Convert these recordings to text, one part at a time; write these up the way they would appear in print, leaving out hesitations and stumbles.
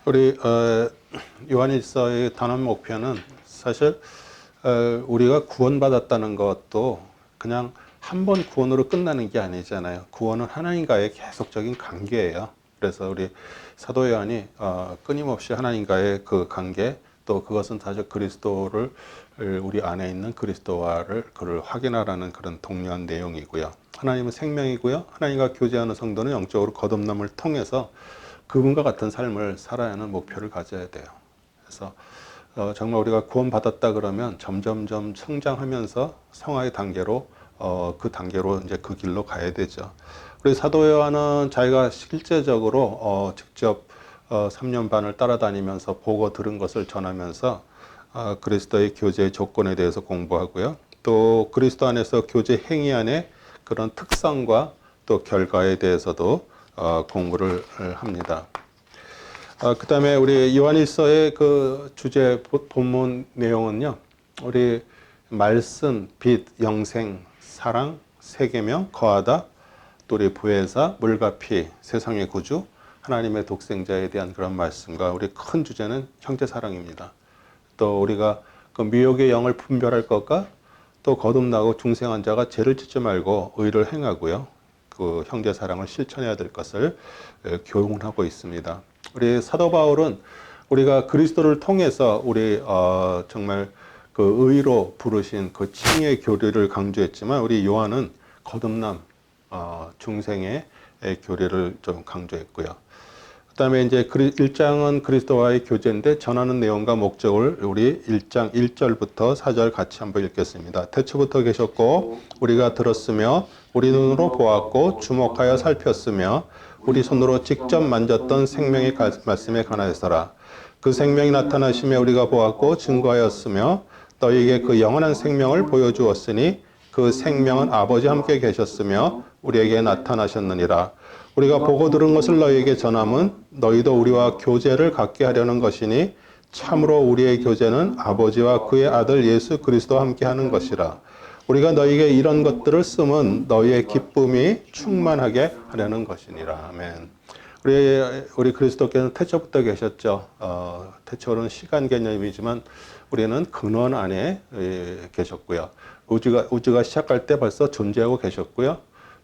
우리 요한일서의 단원 목표는 사실 우리가 구원받았다는 것도 그냥 한 번 구원으로 끝나는 게 아니잖아요. 구원은 하나님과의 계속적인 관계예요. 그래서 우리 사도 요한이 끊임없이 하나님과의 그 관계, 또 그것은 사실 그리스도를 우리 안에 있는 그리스도와를 그를 확인하라는 그런 독려한 내용이고요. 하나님은 생명이고요. 하나님과 교제하는 성도는 영적으로 거듭남을 통해서 그분과 같은 삶을 살아야 하는 목표를 가져야 돼요. 그래서 정말 우리가 구원받았다 그러면 점점점 성장하면서 성화의 단계로 그 단계로 이제 그 길로 가야 되죠. 우리 사도 요한은 자기가 실제적으로 직접 3년 반을 따라다니면서 보고 들은 것을 전하면서 그리스도의 교제의 조건에 대해서 공부하고요. 또 그리스도 안에서 교제 행위 안에 그런 특성과 또 결과에 대해서도 공부를 합니다. 그 다음에 우리 요한일서의 그 주제 본문 내용은요, 우리 말씀, 빛, 영생, 사랑, 세계명, 거하다, 또 우리 부회사, 물과 피, 세상의 구주, 하나님의 독생자에 대한 그런 말씀과 우리 큰 주제는 형제 사랑입니다. 또 우리가 그 미혹의 영을 분별할 것과 또 거듭나고 중생한 자가 죄를 짓지 말고 의를 행하고요. 그 형제 사랑을 실천해야 될 것을 교훈하고 있습니다. 우리 사도 바울은 우리가 그리스도를 통해서 우리 정말 그 의로 부르신 그 칭의 교리를 강조했지만 우리 요한은 거듭남, 중생의 교리를 좀 강조했고요. 그 다음에 이제 1장은 그리스도와의 교제인데 전하는 내용과 목적을 우리 1장 1절부터 4절 같이 한번 읽겠습니다. 태초부터 계셨고 우리가 들었으며 우리 눈으로 보았고 주목하여 살폈으며 우리 손으로 직접 만졌던 생명의 말씀에 관하여서라. 그 생명이 나타나심에 우리가 보았고 증거하였으며 너희에게 그 영원한 생명을 보여주었으니 그 생명은 아버지와 함께 계셨으며 우리에게 나타나셨느니라. 우리가 보고 들은 것을 너희에게 전함은 너희도 우리와 교제를 갖게 하려는 것이니 참으로 우리의 교제는 아버지와 그의 아들 예수 그리스도와 함께 하는 것이라. 우리가 너희에게 이런 것들을 쓰면 너희의 기쁨이 충만하게 하려는 것이니라. 아멘. 우리 그리스도께서는 태초부터 계셨죠. 태초는 시간 개념이지만 우리는 근원 안에 계셨고요. 우주가 시작할 때 벌써 존재하고 계셨고요.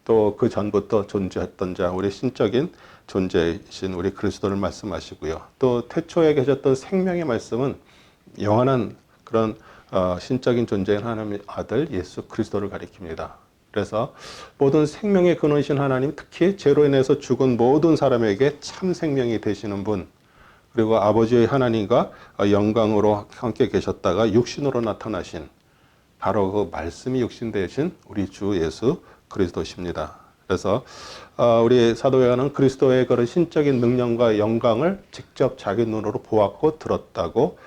또 그 전부터 존재했던 자, 우리 신적인 존재이신 우리 그리스도를 말씀하시고요. 또 태초에 계셨던 생명의 말씀은 영원한 그런 신적인 존재인 하나님의 아들 예수 그리스도를 가리킵니다. 그래서 모든 생명의 근원이신 하나님, 특히 죄로 인해서 죽은 모든 사람에게 참 생명이 되시는 분, 그리고 아버지의 하나님과 영광으로 함께 계셨다가 육신으로 나타나신 바로 그 말씀이 육신 되신 우리 주 예수 그리스도십니다. 그래서 우리 사도 요한은 그리스도의 그런 신적인 능력과 영광을 직접 자기 눈으로 보았고 들었다고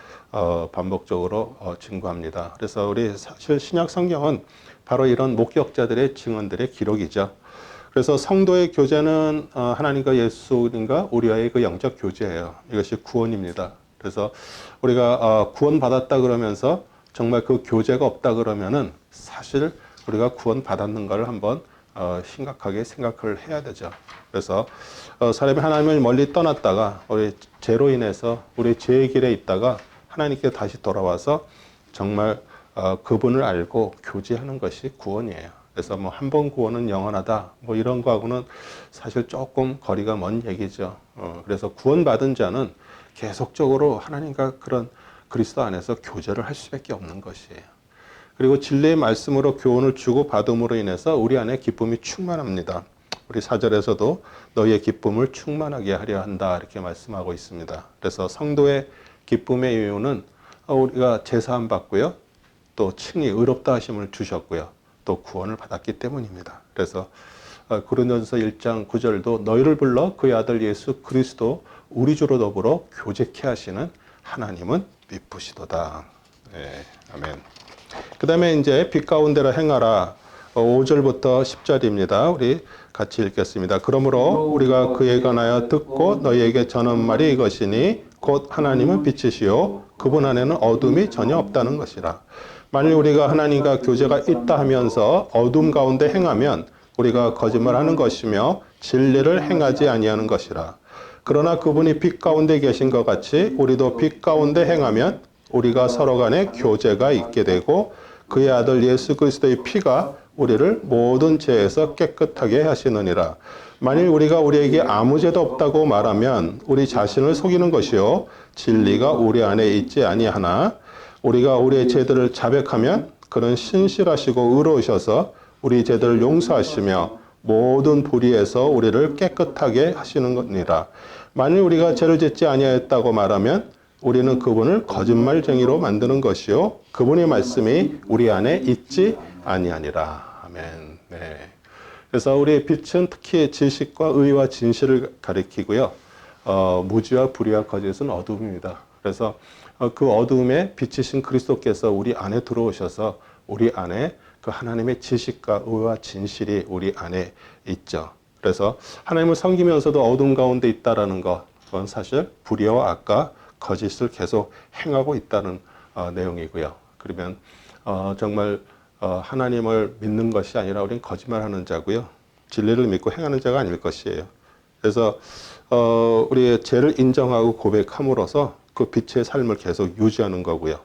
반복적으로 증거합니다. 그래서 우리 사실 신약 성경은 바로 이런 목격자들의 증언들의 기록이죠. 그래서 성도의 교제는 하나님과 예수님과 우리와의 그 영적 교제예요. 이것이 구원입니다. 그래서 우리가 구원받았다 그러면서 정말 그 교제가 없다 그러면은 사실 우리가 구원받았는가를 한번 심각하게 생각을 해야 되죠. 그래서 사람이 하나님을 멀리 떠났다가 우리 죄로 인해서 우리 죄의 길에 있다가 하나님께 다시 돌아와서 정말 그분을 알고 교제하는 것이 구원이에요. 그래서 뭐 한 번 구원은 영원하다 뭐 이런 거하고는 사실 조금 거리가 먼 얘기죠. 그래서 구원받은 자는 계속적으로 하나님과 그런 그리스도 안에서 교제를 할 수밖에 없는 것이에요. 그리고 진리의 말씀으로 교훈을 주고 받음으로 인해서 우리 안에 기쁨이 충만합니다. 우리 4절에서도 너희의 기쁨을 충만하게 하려 한다 이렇게 말씀하고 있습니다. 그래서 성도의 기쁨의 이유는 우리가 제사함 받고요. 또 칭히 의롭다 하심을 주셨고요. 또 구원을 받았기 때문입니다. 그래서 고린도전서 1장 9절도 너희를 불러 그의 아들 예수 그리스도 우리 주로 더불어 교제케 하시는 하나님은 미쁘시도다. 네, 아멘. 그 다음에 이제 빛 가운데로 행하라. 5절부터 10절입니다. 우리 같이 읽겠습니다. 그러므로 우리가 그에 관하여 듣고 너희에게 전한 말이 이것이니 곧 하나님은 빛이시요 그분 안에는 어둠이 전혀 없다는 것이라. 만일 우리가 하나님과 교제가 있다 하면서 어둠 가운데 행하면 우리가 거짓말하는 것이며 진리를 행하지 아니하는 것이라. 그러나 그분이 빛 가운데 계신 것 같이 우리도 빛 가운데 행하면 우리가 서로 간에 교제가 있게 되고 그의 아들 예수 그리스도의 피가 우리를 모든 죄에서 깨끗하게 하시느니라. 만일 우리가 우리에게 아무 죄도 없다고 말하면 우리 자신을 속이는 것이요 진리가 우리 안에 있지 아니하나 우리가 우리의 죄들을 자백하면 그는 신실하시고 의로우셔서 우리 죄들을 용서하시며 모든 불의에서 우리를 깨끗하게 하시는 것이니라. 만일 우리가 죄를 짓지 아니하였다고 말하면 우리는 그분을 거짓말쟁이로 만드는 것이요 그분의 말씀이 우리 안에 있지 아니하니라. 아멘. 네. 그래서 우리의 빛은 특히 지식과 의와 진실을 가리키고요. 무지와 불의와 거짓은 어둠입니다. 그래서 그 어둠에 빛이신 그리스도께서 우리 안에 들어오셔서 우리 안에 그 하나님의 지식과 의와 진실이 우리 안에 있죠. 그래서 하나님을 섬기면서도 어둠 가운데 있다라는 것, 그건 사실 불의와 악과 거짓을 계속 행하고 있다는 내용이고요. 그러면 정말 하나님을 믿는 것이 아니라 우리는 거짓말하는 자고요. 진리를 믿고 행하는 자가 아닐 것이에요. 그래서 우리의 죄를 인정하고 고백함으로써 그 빛의 삶을 계속 유지하는 거고요.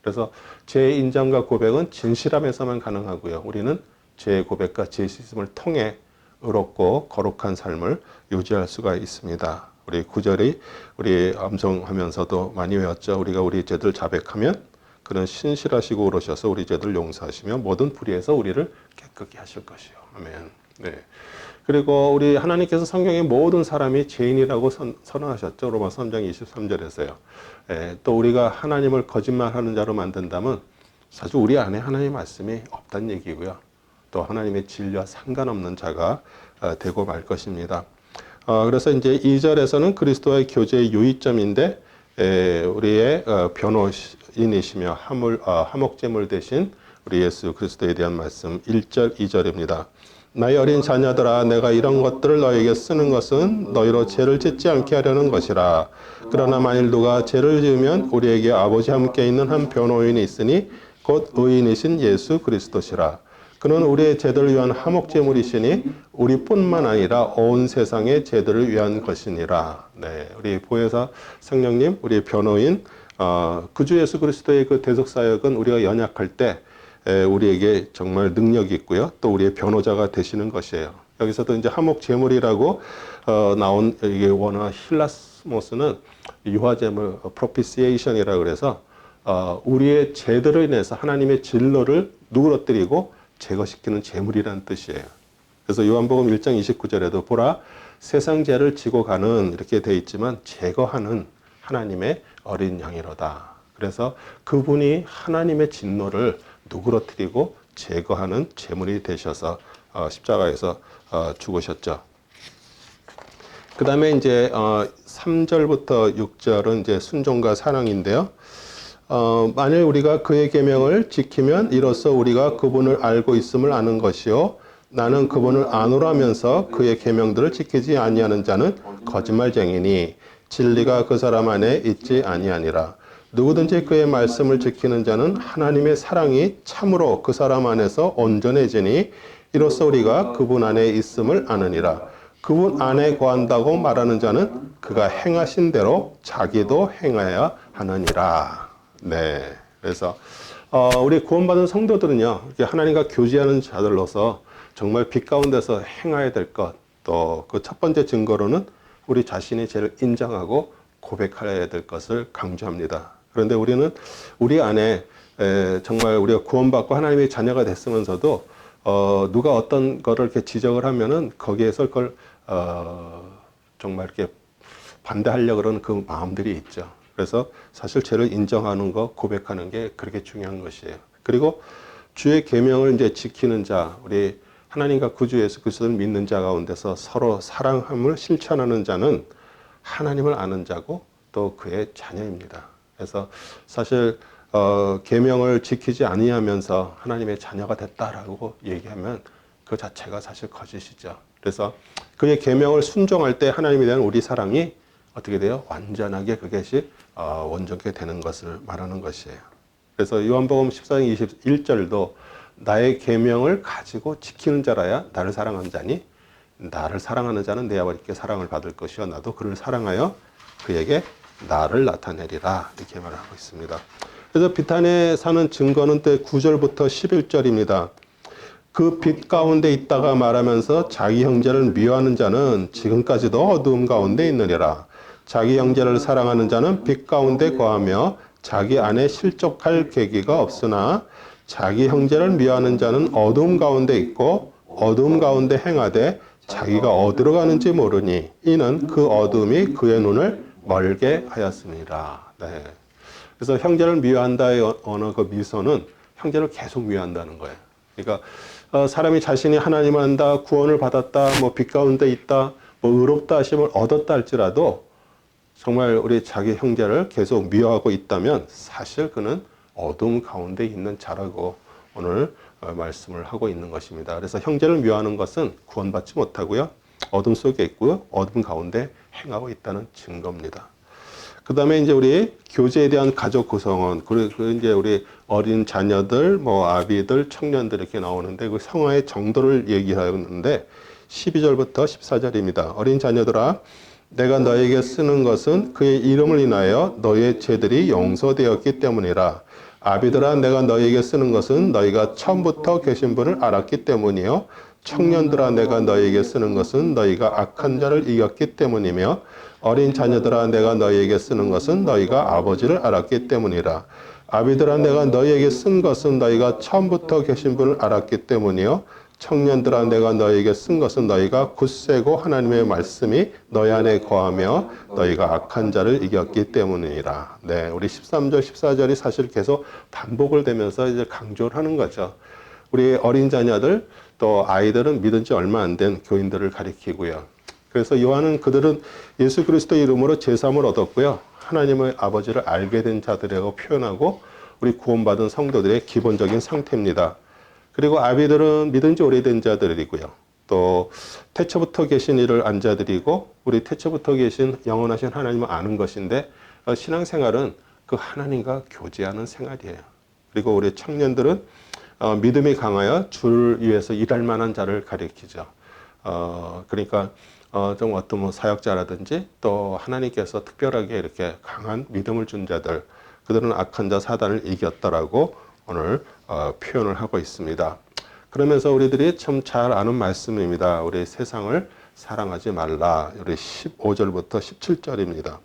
그래서 죄 인정과 고백은 진실함에서만 가능하고요. 우리는 죄의 고백과 죄 씻음을 통해 의롭고 거룩한 삶을 유지할 수가 있습니다. 우리 구절이 우리 암송하면서도 많이 외웠죠. 우리가 우리 죄들 자백하면 그는 신실하시고 의로우셔서 우리 죄들 용서하시며 모든 불의에서 우리를 깨끗게 하실 것이요. 아멘. 네. 그리고 우리 하나님께서 성경의 모든 사람이 죄인이라고 선언하셨죠. 로마서 3장 23절에서요. 또 우리가 하나님을 거짓말하는 자로 만든다면 사실 우리 안에 하나님의 말씀이 없다는 얘기고요. 또 하나님의 진리와 상관없는 자가 되고 말 것입니다. 그래서 이제 2절에서는 그리스도와의 교제의 유의점인데 우리의 변호인이시며 화목제물 대신 우리 예수 그리스도에 대한 말씀 1절 2절입니다. 나의 어린 자녀들아 내가 이런 것들을 너에게 쓰는 것은 너희로 죄를 짓지 않게 하려는 것이라. 그러나 만일 누가 죄를 지으면 우리에게 아버지 함께 있는 한 변호인이 있으니 곧 의인이신 예수 그리스도시라. 그는 우리의 죄들을 위한 화목제물이시니 우리뿐만 아니라 온 세상의 죄들을 위한 것이니라. 네, 우리 보혜사 성령님, 우리 변호인, 구주 예수 그리스도의 그 대속 사역은 우리가 연약할 때 우리에게 정말 능력이 있고요. 또 우리의 변호자가 되시는 것이에요. 여기서도 이제 화목제물이라고 나온 이게 원어 힐라스모스는 유화제물, propitiation이라고 그래서 우리의 죄들을 인해서 하나님의 진노를 누그러뜨리고 제거시키는 제물이라는 뜻이에요. 그래서 요한복음 1장 29절에도 보라 세상 죄를 지고 가는 이렇게 되어 있지만 제거하는 하나님의 어린 양이로다. 그래서 그분이 하나님의 진노를 누그러뜨리고 제거하는 제물이 되셔서 십자가에서 죽으셨죠. 그 다음에 이제 3절부터 6절은 이제 순종과 사랑인데요. 만일 우리가 그의 계명을 지키면 이로써 우리가 그분을 알고 있음을 아는 것이요 나는 그분을 아노라면서 그의 계명들을 지키지 아니하는 자는 거짓말쟁이니 진리가 그 사람 안에 있지 아니하니라. 누구든지 그의 말씀을 지키는 자는 하나님의 사랑이 참으로 그 사람 안에서 온전해지니 이로써 우리가 그분 안에 있음을 아느니라. 그분 안에 거한다고 말하는 자는 그가 행하신 대로 자기도 행하여야 하느니라. 네. 그래서 우리 구원받은 성도들은요, 하나님과 교제하는 자들로서 정말 빛 가운데서 행해야 될 것, 또 그 첫 번째 증거로는 우리 자신의 죄를 인정하고 고백해야 될 것을 강조합니다. 그런데 우리는 우리 안에 정말 우리가 구원받고 하나님의 자녀가 됐으면서도 누가 어떤 거를 이렇게 지적을 하면은 거기에서 그걸 정말 이렇게 반대하려고 그러는 그 마음들이 있죠. 그래서 사실 죄를 인정하는 거, 고백하는 게 그렇게 중요한 것이에요. 그리고 주의 계명을 이제 지키는 자, 우리 하나님과 구주 예수 그리스도를 믿는 자 가운데서 서로 사랑함을 실천하는 자는 하나님을 아는 자고 또 그의 자녀입니다. 그래서 사실 계명을 지키지 아니하면서 하나님의 자녀가 됐다라고 얘기하면 그 자체가 사실 거짓이죠. 그래서 그의 계명을 순종할 때 하나님에 대한 우리 사랑이 어떻게 돼요? 완전하게 그것이 원전케 되는 것을 말하는 것이에요. 그래서 요한복음 14장 21절도 나의 계명을 가지고 지키는 자라야 나를 사랑한 자니 나를 사랑하는 자는 내 아버지께 사랑을 받을 것이요 나도 그를 사랑하여 그에게 나를 나타내리라 이렇게 말하고 있습니다. 그래서 비탄에 사는 증거는 때 9절부터 11절입니다. 그 빛 가운데 있다가 말하면서 자기 형제를 미워하는 자는 지금까지도 어두움 가운데 있느니라. 자기 형제를 사랑하는 자는 빛 가운데 거하며 자기 안에 실족할 계기가 없으나 자기 형제를 미워하는 자는 어두움 가운데 있고 어두움 가운데 행하되 자기가 어디로 가는지 모르니 이는 그 어두움이 그의 눈을 멀게 하였습니다. 네. 그래서 형제를 미워한다의 언어 그 미소는 형제를 계속 미워한다는 거예요. 그러니까 사람이 자신이 하나님을 안다, 구원을 받았다, 뭐 빛 가운데 있다, 뭐 의롭다 하심을 얻었다 할지라도 정말 우리 자기 형제를 계속 미워하고 있다면 사실 그는 어둠 가운데 있는 자라고 오늘 말씀을 하고 있는 것입니다. 그래서 형제를 미워하는 것은 구원받지 못하고요. 어둠 속에 있고요. 어둠 가운데 행하고 있다는 증거입니다. 그 다음에 이제 우리 교제에 대한 가족 구성원, 그리고 이제 우리 어린 자녀들, 뭐 아비들, 청년들 이렇게 나오는데 그 성화의 정도를 얘기하는데 12절부터 14절입니다. 어린 자녀들아, 내가 너에게 쓰는 것은 그의 이름을 인하여 너의 죄들이 용서되었기 때문이라. 아비들아, 내가 너에게 쓰는 것은 너희가 처음부터 계신 분을 알았기 때문이요. 청년들아, 내가 너에게 쓰는 것은 너희가 악한 자를 이겼기 때문이며, 어린 자녀들아, 내가 너희에게 쓰는 것은 너희가 아버지를 알았기 때문이라. 아비들아, 내가 너희에게 쓴 것은 너희가 처음부터 계신 분을 알았기 때문이요. 청년들아, 내가 너희에게 쓴 것은 너희가 굳세고 하나님의 말씀이 너희 안에 거하며 너희가 악한 자를 이겼기 때문이라. 네, 우리 13절, 14절이 사실 계속 반복을 되면서 이제 강조를 하는 거죠. 우리 어린 자녀들 또 아이들은 믿은 지 얼마 안 된 교인들을 가리키고요. 그래서 요한은 그들은 예수 그리스도의 이름으로 제3을 얻었고요. 하나님의 아버지를 알게 된 자들이라고 표현하고 우리 구원받은 성도들의 기본적인 상태입니다. 그리고 아비들은 믿은 지 오래된 자들이고요. 또 태초부터 계신 이를 안 자들이고 우리 태초부터 계신 영원하신 하나님을 아는 것인데 신앙생활은 그 하나님과 교제하는 생활이에요. 그리고 우리 청년들은 믿음이 강하여 주를 위해서 일할 만한 자를 가리키죠. 그러니까 좀 어떤 뭐 사역자라든지 또 하나님께서 특별하게 이렇게 강한 믿음을 준 자들, 그들은 악한 자 사단을 이겼다라고 오늘 표현을 하고 있습니다. 그러면서 우리들이 참 잘 아는 말씀입니다. 우리 세상을 사랑하지 말라. 우리 15절부터 17절입니다.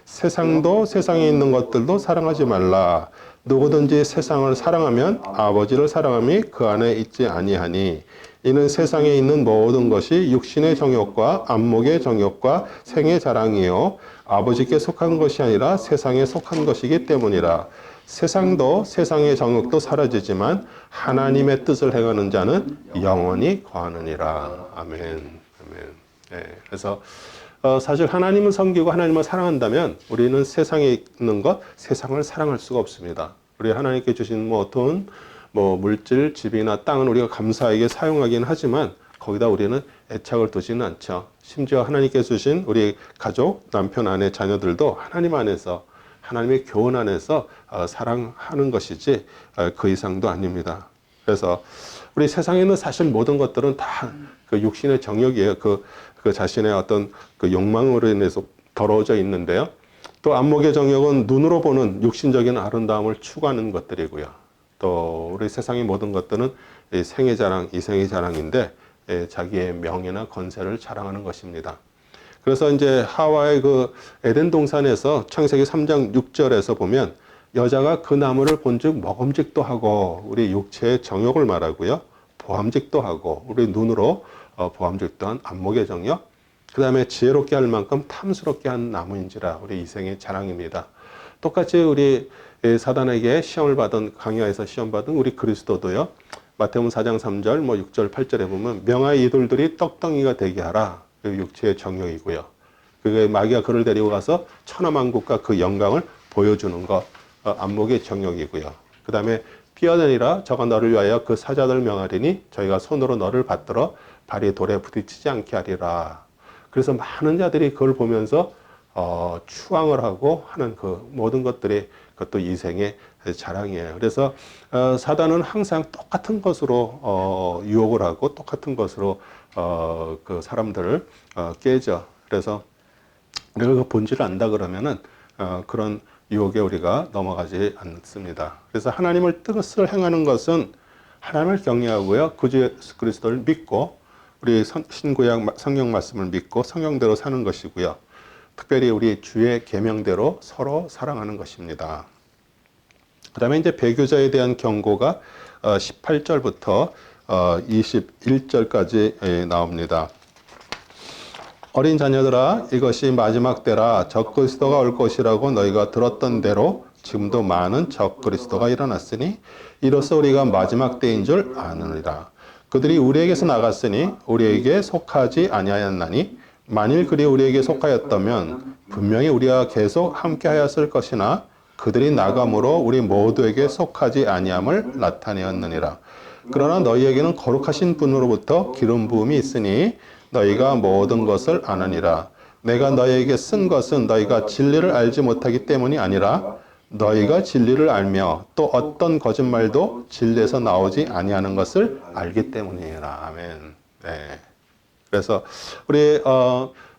세상도 세상에 있는 것들도 사랑하지 말라. 누구든지 세상을 사랑하면 아버지를 사랑함이 그 안에 있지 아니하니 이는 세상에 있는 모든 것이 육신의 정욕과 안목의 정욕과 생의 자랑이요 아버지께 속한 것이 아니라 세상에 속한 것이기 때문이라. 세상도 세상의 정욕도 사라지지만 하나님의 뜻을 행하는 자는 영원히 거하느니라. 아멘. 아멘. 네, 그래서 사실 하나님을 섬기고 하나님을 사랑한다면 우리는 세상에 있는 것, 세상을 사랑할 수가 없습니다. 우리 하나님께 주신 뭐 돈, 뭐 물질, 집이나 땅은 우리가 감사하게 사용하긴 하지만 거기다 우리는 애착을 두지는 않죠. 심지어 하나님께 주신 우리 가족, 남편, 아내, 자녀들도 하나님 안에서 하나님의 교훈 안에서 사랑하는 것이지 그 이상도 아닙니다. 그래서 우리 세상에 있는 사실 모든 것들은 다 그 육신의 정욕이에요. 그 자신의 어떤 그 욕망으로 인해서 더러워져 있는데요. 또 안목의 정욕은 눈으로 보는 육신적인 아름다움을 추구하는 것들이고요. 또 우리 세상의 모든 것들은 생의 자랑, 이생의 자랑인데 자기의 명예나 건세를 자랑하는 것입니다. 그래서 이제 하와의 그 에덴 동산에서 창세기 3장 6절에서 보면 여자가 그 나무를 본즉 먹음직도 하고 우리 육체의 정욕을 말하고요. 보암직도 하고 우리 눈으로 보암직도 한 안목의 정욕, 그 다음에 지혜롭게 할 만큼 탐스럽게 한 나무인지라 우리 이생의 자랑입니다. 똑같이 우리 사단에게 시험을 받은 강야에서 시험 받은 우리 그리스도도요. 마태복음 4장 3절, 뭐 6절, 8절에 보면 명하의 이돌들이 떡덩이가 되게 하라. 그 육체의 정욕이고요. 그게 마귀가 그를 데리고 가서 천하만국과 그 영광을 보여주는 것, 안목의 정욕이고요. 그 다음에 뛰어내리라 저가 너를 위하여 그 사자들 명하리니 저희가 손으로 너를 받들어 발이 돌에 부딪히지 않게 하리라. 그래서 많은 자들이 그걸 보면서 추앙을 하고 하는 그 모든 것들이 그것도 이생의 자랑이에요. 그래서 사단은 항상 똑같은 것으로 유혹을 하고 똑같은 것으로 그 사람들을 깨죠. 그래서 우리가 그 본질을 안다 그러면은 그런 유혹에 우리가 넘어가지 않습니다. 그래서 하나님을 뜻을 행하는 것은 하나님을 경외하고요, 구주 예수 그리스도를 믿고 우리 신구약 성경 말씀을 믿고 성경대로 사는 것이고요. 특별히 우리 주의 계명대로 서로 사랑하는 것입니다. 그 다음에 이제 배교자에 대한 경고가 18절부터 21절까지 나옵니다. 어린 자녀들아, 이것이 마지막 때라. 적그리스도가 올 것이라고 너희가 들었던 대로 지금도 많은 적그리스도가 일어났으니 이로써 우리가 마지막 때인 줄 아느니라. 그들이 우리에게서 나갔으니 우리에게 속하지 아니하였나니 만일 그리 우리에게 속하였다면 분명히 우리와 계속 함께하였을 것이나 그들이 나감으로 우리 모두에게 속하지 아니함을 나타내었느니라. 그러나 너희에게는 거룩하신 분으로부터 기름 부음이 있으니 너희가 모든 것을 아느니라. 내가 너희에게 쓴 것은 너희가 진리를 알지 못하기 때문이 아니라 너희가 진리를 알며 또 어떤 거짓말도 진리에서 나오지 아니하는 것을 알기 때문이라. 아멘. 네. 그래서 우리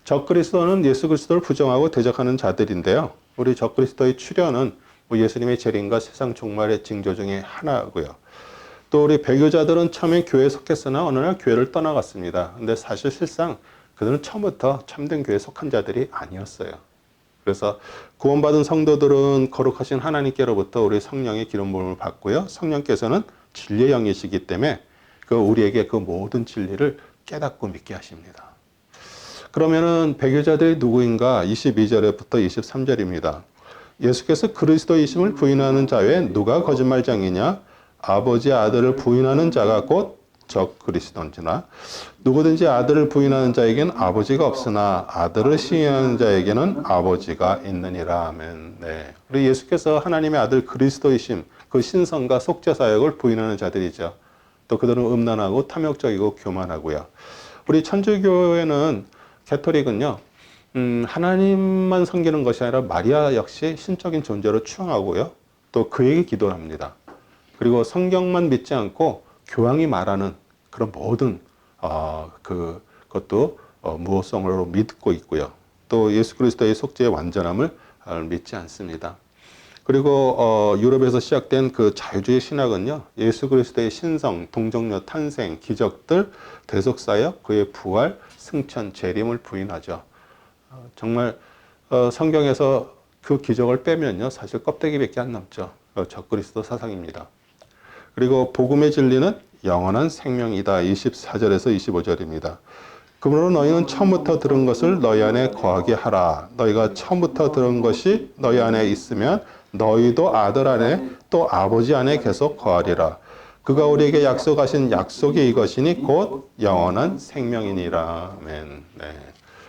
적그리스도는 예수 그리스도를 부정하고 대적하는 자들인데요. 우리 적그리스도의 출현은 예수님의 재림과 세상 종말의 징조 중에 하나고요. 또 우리 배교자들은 처음에 교회에 속했으나 어느 날 교회를 떠나갔습니다. 근데 사실 실상 그들은 처음부터 참된 교회에 속한 자들이 아니었어요. 그래서 구원받은 성도들은 거룩하신 하나님께로부터 우리 성령의 기름 부음을 받고요. 성령께서는 진리의 영이시기 때문에 우리에게 그 모든 진리를 깨닫고 믿게 하십니다. 그러면은 배교자들이 누구인가? 22절부터 23절입니다. 예수께서 그리스도이심을 부인하는 자 외에 누가 거짓말장이냐? 아버지 아들을 부인하는 자가 곧 적그리스도인지나 누구든지 아들을 부인하는 자에게는 아버지가 없으나 아들을 시인하는 자에게는 아버지가 있느니라. 아멘. 네. 우리 예수께서 하나님의 아들 그리스도이심, 그 신성과 속죄 사역을 부인하는 자들이죠. 또 그들은 음란하고 탐욕적이고 교만하고요. 우리 천주교회는 가톨릭은요, 하나님만 섬기는 것이 아니라 마리아 역시 신적인 존재로 추앙하고요. 또 그에게 기도를 합니다. 그리고 성경만 믿지 않고 교황이 말하는 그런 모든 그것도 무호성으로 믿고 있고요. 또 예수 그리스도의 속죄의 완전함을 믿지 않습니다. 그리고 유럽에서 시작된 그 자유주의 신학은요, 예수 그리스도의 신성, 동정녀 탄생, 기적들, 대속사역, 그의 부활, 승천, 재림을 부인하죠. 정말 성경에서 그 기적을 빼면요, 사실 껍데기밖에 안 남죠. 적그리스도 사상입니다. 그리고 복음의 진리는 영원한 생명이다. 24절에서 25절입니다. 그러므로 너희는 처음부터 들은 것을 너희 안에 거하게 하라. 너희가 처음부터 들은 것이 너희 안에 있으면 너희도 아들 안에 또 아버지 안에 계속 거하리라. 그가 우리에게 약속하신 약속이 이것이니 곧 영원한 생명이니라. 아멘. 네.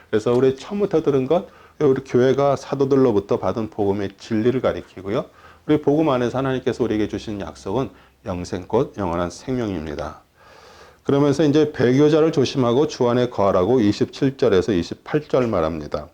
그래서 우리 처음부터 들은 것, 우리 교회가 사도들로부터 받은 복음의 진리를 가리키고요. 우리 복음 안에서 하나님께서 우리에게 주신 약속은 영생 곧 영원한 생명입니다. 그러면서 이제 배교자를 조심하고 주 안에 거하라고 27절에서 28절 말합니다.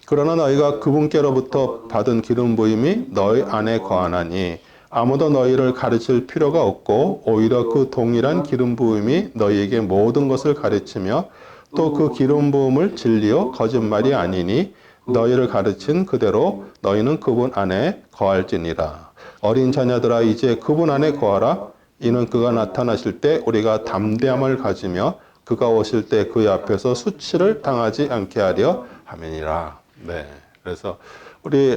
그러나 너희가 그분께로부터 받은 기름 부음이 너희 안에 거하나니 아무도 너희를 가르칠 필요가 없고 오히려 그 동일한 기름 부음이 너희에게 모든 것을 가르치며 또 그 기름 부음을 진리요 거짓말이 아니니 너희를 가르친 그대로 너희는 그분 안에 거할지니라. 어린 자녀들아 이제 그분 안에 거하라. 이는 그가 나타나실 때 우리가 담대함을 가지며 그가 오실 때 그의 앞에서 수치를 당하지 않게 하려 함이니라. 네. 그래서 우리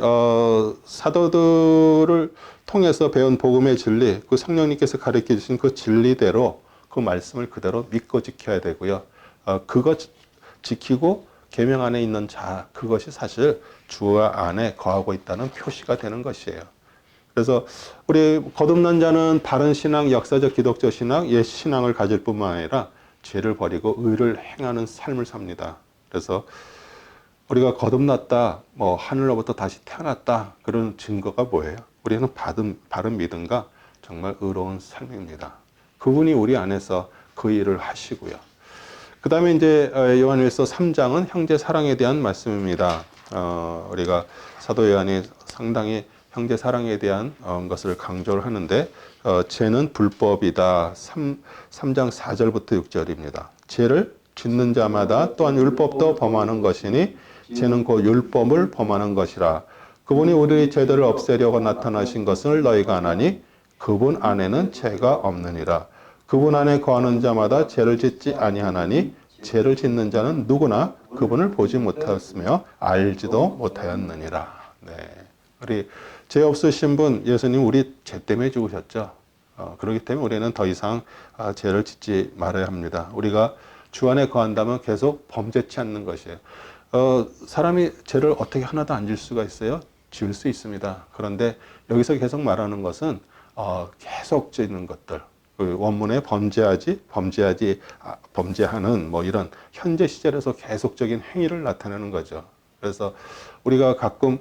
사도들을 통해서 배운 복음의 진리, 그 성령님께서 가르쳐 주신 그 진리대로 그 말씀을 그대로 믿고 지켜야 되고요. 그것 지키고 계명 안에 있는 자, 그것이 사실 주 안에 거하고 있다는 표시가 되는 것이에요. 그래서 우리 거듭난 자는 바른 신앙, 역사적 기독교 신앙, 옛 신앙을 가질 뿐만 아니라 죄를 버리고 의를 행하는 삶을 삽니다. 그래서 우리가 거듭났다, 하늘로부터 다시 태어났다, 그런 증거가 뭐예요? 우리는 바른 믿음과 정말 의로운 삶입니다. 그분이 우리 안에서 그 일을 하시고요. 그 다음에 이제 요한일서 3장은 형제 사랑에 대한 말씀입니다. 우리가 사도 요한이 상당히 형제 사랑에 대한 것을 강조를 하는데, 죄는 불법이다. 3장 4절부터 6절입니다. 죄를 짓는 자마다 또한 율법도 범하는 것이니 죄는 곧 율법을 범하는 것이라. 그분이 우리의 죄들을 없애려고 나타나신 것을 너희가 아나니 그분 안에는 죄가 없느니라. 그분 안에 거하는 자마다 죄를 짓지 아니하나니 죄를 짓는 자는 누구나 그분을 보지 못하였으며 알지도 못하였느니라. 네. 우리 죄 없으신 분 예수님 우리 죄 때문에 죽으셨죠. 그렇기 때문에 우리는 더 이상 죄를 짓지 말아야 합니다. 우리가 주 안에 거한다면 계속 범죄치 않는 것이에요. 사람이 죄를 어떻게 하나도 안 질 수가 있어요? 지을 수 있습니다. 그런데 여기서 계속 말하는 것은 계속 짓는 것들. 그 원문에 범죄하는 뭐 이런 현재 시절에서 계속적인 행위를 나타내는 거죠. 그래서 우리가 가끔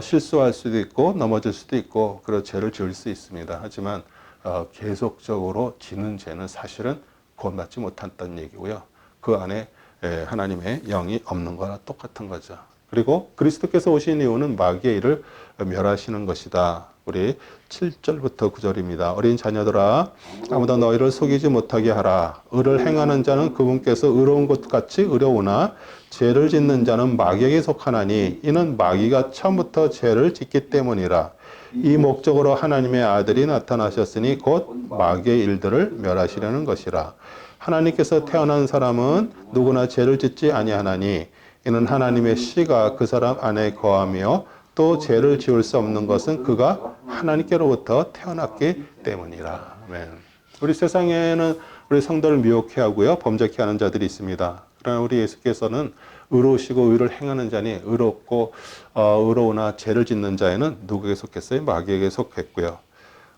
실수할 수도 있고 넘어질 수도 있고 그런 죄를 지을 수 있습니다. 하지만 계속적으로 지는 죄는 사실은 구원받지 못한다는 얘기고요. 그 안에 하나님의 영이 없는 거나 똑같은 거죠. 그리고 그리스도께서 오신 이유는 마귀의 일을 멸하시는 것이다. 우리 7절부터 9절입니다. 어린 자녀들아 아무도 너희를 속이지 못하게 하라. 의를 행하는 자는 그분께서 의로운 것 같이 의로우나 죄를 짓는 자는 마귀에게 속하나니 이는 마귀가 처음부터 죄를 짓기 때문이라. 이 목적으로 하나님의 아들이 나타나셨으니 곧 마귀의 일들을 멸하시려는 것이라. 하나님께서 태어난 사람은 누구나 죄를 짓지 아니하나니 이는 하나님의 씨가 그 사람 안에 거하며 또 죄를 지을 수 없는 것은 그가 하나님께로부터 태어났기 때문이라. 아멘. 우리 세상에는 우리 성도를 미혹해 하고요, 범죄케 하는 자들이 있습니다. 그러나 우리 예수께서는 의로우시고 의를 행하는 자니 의롭고 의로우나 죄를 짓는 자에는 누구에게 속했어요? 마귀에게 속했고요.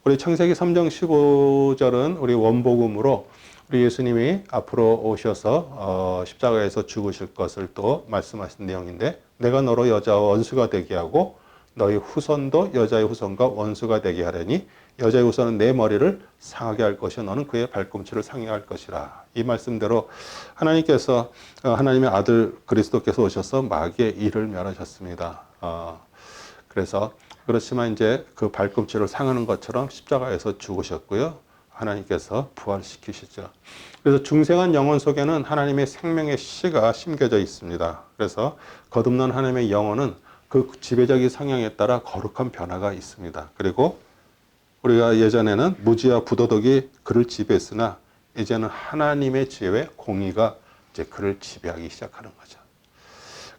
우리 창세기 3장 15절은 우리 원복음으로 우리 예수님이 앞으로 오셔서 십자가에서 죽으실 것을 또 말씀하신 내용인데 내가 너로 여자와 원수가 되게 하고 너희 후손도 여자의 후손과 원수가 되게 하려니 여자의 후손은 내 머리를 상하게 할 것이요 너는 그의 발꿈치를 상하게 할 것이라. 이 말씀대로 하나님께서 하나님의 아들 그리스도께서 오셔서 마귀의 일을 멸하셨습니다. 그래서 그렇지만 이제 그 발꿈치를 상하는 것처럼 십자가에서 죽으셨고요. 하나님께서 부활시키시죠. 그래서 중생한 영혼 속에는 하나님의 생명의 씨가 심겨져 있습니다. 그래서 거듭난 하나님의 영혼은 그 지배적인 성향에 따라 거룩한 변화가 있습니다. 그리고 우리가 예전에는 무지와 부도덕이 그를 지배했으나 이제는 하나님의 지혜와 공의가 이제 그를 지배하기 시작하는 거죠.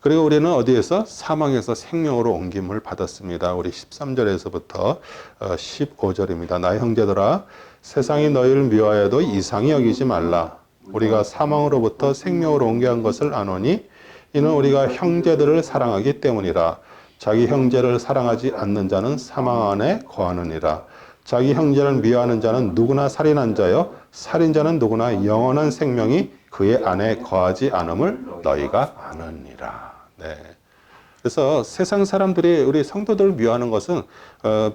그리고 우리는 어디에서 사망에서 생명으로 옮김을 받았습니다. 우리 13절에서부터 15절입니다. 나의 형제들아 세상이 너희를 미워해도 이상히 여기지 말라. 우리가 사망으로부터 생명으로 옮겨간 것을 아노니 이는 우리가 형제들을 사랑하기 때문이라. 자기 형제를 사랑하지 않는 자는 사망 안에 거하느니라. 자기 형제를 미워하는 자는 누구나 살인한 자요 살인자는 누구나 영원한 생명이 그의 안에 거하지 않음을 너희가 아느니라. 네. 그래서 세상 사람들이 우리 성도들을 미워하는 것은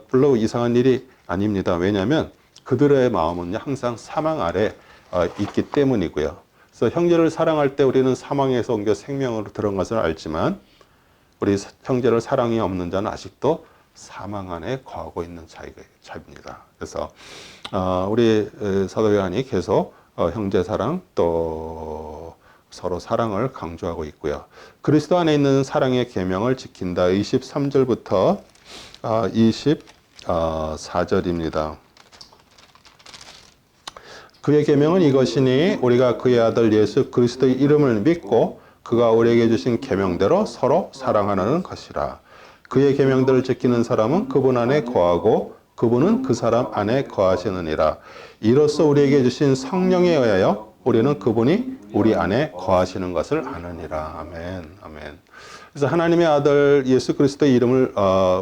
별로 이상한 일이 아닙니다. 왜냐하면 그들의 마음은 항상 사망 아래 있기 때문이고요. 그래서 형제를 사랑할 때 우리는 사망에서 옮겨 생명으로 들어온 것을 알지만 우리 형제를 사랑이 없는 자는 아직도 사망 안에 거하고 있는 자입니다. 그래서 우리 사도 요한이 계속 형제 사랑 또 서로 사랑을 강조하고 있고요. 그리스도 안에 있는 사랑의 계명을 지킨다. 23절부터 24절입니다. 그의 계명은 이것이니 우리가 그의 아들 예수 그리스도의 이름을 믿고 그가 우리에게 주신 계명대로 서로 사랑하는 것이라. 그의 계명들을 지키는 사람은 그분 안에 거하고 그분은 그 사람 안에 거하시느니라. 이로써 우리에게 주신 성령에 의하여 우리는 그분이 우리 안에 거하시는 것을 아느니라. 아멘. 아멘. 그래서 하나님의 아들 예수 그리스도의 이름을